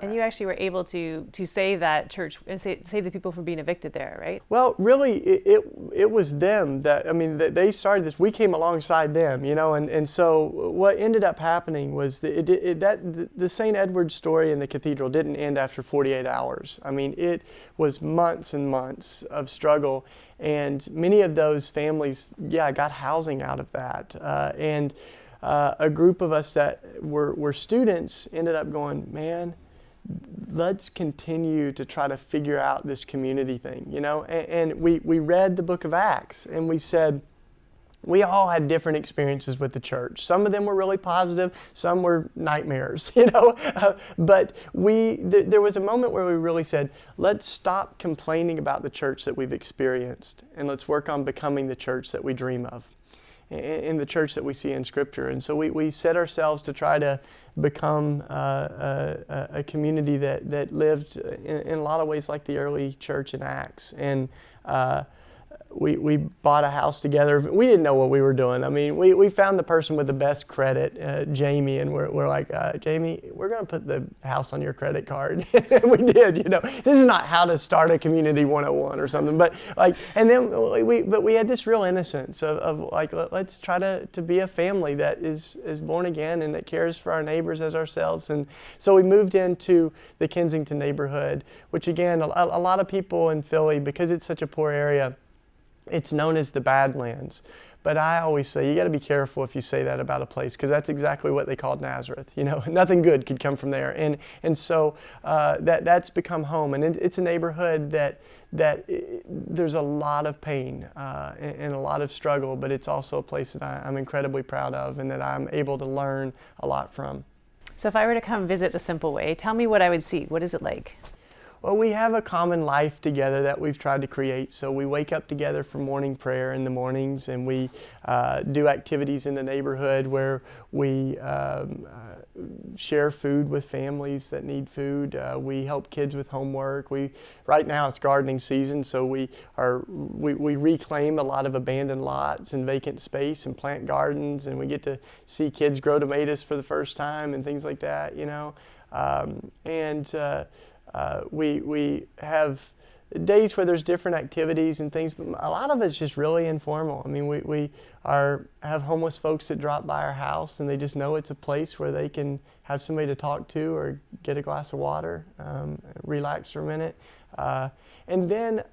And you actually were able to save that church and save the people from being evicted there, right? Well, really, it was them that, I mean, they started this. We came alongside them, and so what ended up happening was that the St. Edward's story in the cathedral didn't end after 48 hours. I mean, it was months and months of struggle, and many of those families, got housing out of that. And a group of us that were students ended up going, man, let's continue to try to figure out this community thing, and we read the book of Acts, and we said, we all had different experiences with the church. Some of them were really positive, some were nightmares, but there was a moment where we really said, let's stop complaining about the church that we've experienced, and let's work on becoming the church that we dream of, in the church that we see in Scripture. And so we set ourselves to try to become a community that lived in a lot of ways like the early church in Acts. And we bought a house together. We didn't know what we were doing. I mean, we found the person with the best credit, Jamie, and we're like, Jamie, we're going to put the house on your credit card. And we did, This is not how to start a community 101 or something, but and then we had this real innocence of let's try to be a family that is born again and that cares for our neighbors as ourselves. And so we moved into the Kensington neighborhood, which again, a lot of people in Philly, because it's such a poor area, it's known as the Badlands. But I always say, you got to be careful if you say that about a place, because that's exactly what they called Nazareth. Nothing good could come from there. And so that's become home. And it's a neighborhood that there's a lot of pain and a lot of struggle, but it's also a place that I'm incredibly proud of and that I'm able to learn a lot from. So if I were to come visit the Simple Way, tell me what I would see. What is it like? Well, we have a common life together that we've tried to create. So we wake up together for morning prayer in the mornings, and we do activities in the neighborhood where we share food with families that need food. We help kids with homework. Right now it's gardening season, so we reclaim a lot of abandoned lots and vacant space and plant gardens, and we get to see kids grow tomatoes for the first time and things like that, we have days where there's different activities and things, but a lot of it's just really informal. I mean, we have homeless folks that drop by our house, and they just know it's a place where they can have somebody to talk to or get a glass of water, relax for a minute. And then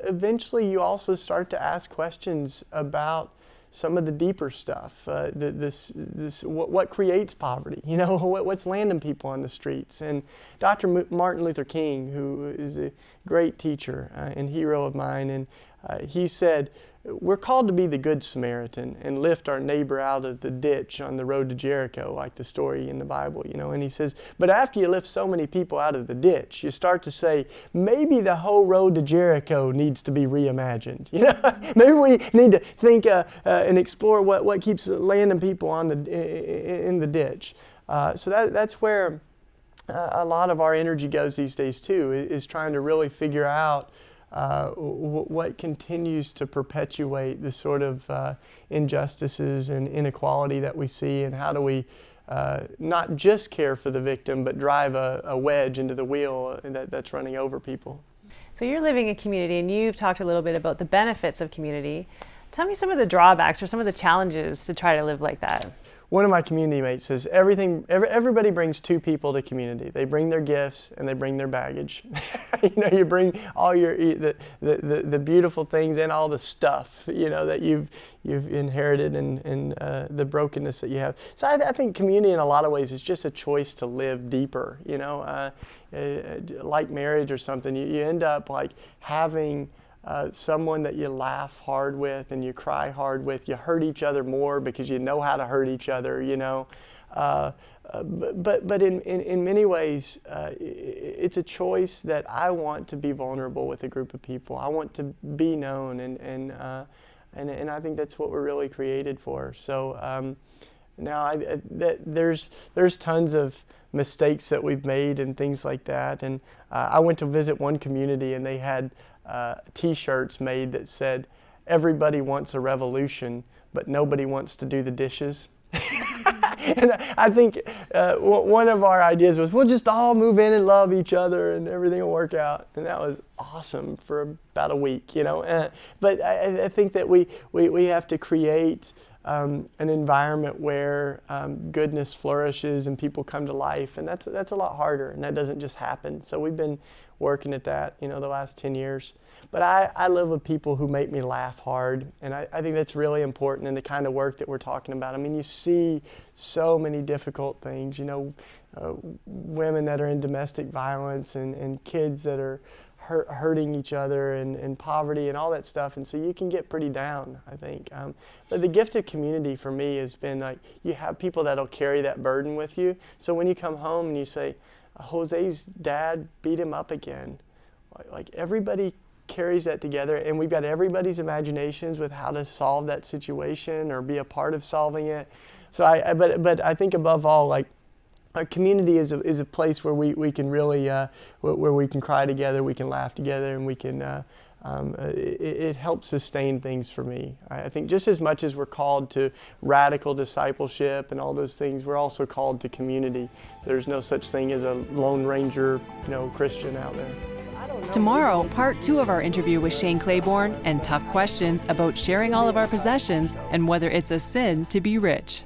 eventually you also start to ask questions about some of the deeper stuff, what creates poverty, what's landing people on the streets. And Dr. Martin Luther King, who is a great teacher and hero of mine, and he said, we're called to be the Good Samaritan and lift our neighbor out of the ditch on the road to Jericho, like the story in the Bible, And he says, but after you lift so many people out of the ditch, you start to say, maybe the whole road to Jericho needs to be reimagined. Maybe we need to think and explore what keeps landing people in the ditch. So that's where a lot of our energy goes these days too, is trying to really figure out what continues to perpetuate the sort of injustices and inequality that we see, and how do we not just care for the victim, but drive a wedge into the wheel that's running over people. So you're living in community, and you've talked a little bit about the benefits of community. Tell me some of the drawbacks or some of the challenges to try to live like that. One of my community mates says everybody brings two people to community. They bring their gifts and they bring their baggage. You bring all the beautiful things and all the stuff that you've inherited and the brokenness that you have. So I think community in a lot of ways is just a choice to live deeper. Like marriage or something, you end up like having someone that you laugh hard with and you cry hard with. You hurt each other more because you know how to hurt each other, But in many ways, it's a choice that I want to be vulnerable with a group of people. I want to be known, and I think that's what we're really created for. So now there's tons of mistakes that we've made and things like that. And I went to visit one community, and they had T-shirts made that said, "Everybody wants a revolution, but nobody wants to do the dishes." And I think one of our ideas was we'll just all move in and love each other and everything will work out. And that was awesome for about a week, you know. But I think that we have to create an environment where goodness flourishes and people come to life, and that's a lot harder, and that doesn't just happen. So we've been working at that, you know, the last 10 years. But I live with people who make me laugh hard, and I think that's really important in the kind of work that we're talking about. I mean, you see so many difficult things, you know, women that are in domestic violence and kids that are hurting each other and poverty and all that stuff, and so you can get pretty down, I think. But the gift of community for me has been like you have people that'll carry that burden with you. So when you come home and you say, Jose's dad beat him up again, like everybody carries that together, and we've got everybody's imaginations with how to solve that situation or be a part of solving it. So but I think above all, like, our community is a place where we can really, where we can cry together, we can laugh together, and we can, it helps sustain things for me. I think just as much as we're called to radical discipleship and all those things, we're also called to community. There's no such thing as a Lone Ranger, you know, Christian out there. Tomorrow, part 2 of our interview with Shane Claiborne and tough questions about sharing all of our possessions and whether it's a sin to be rich.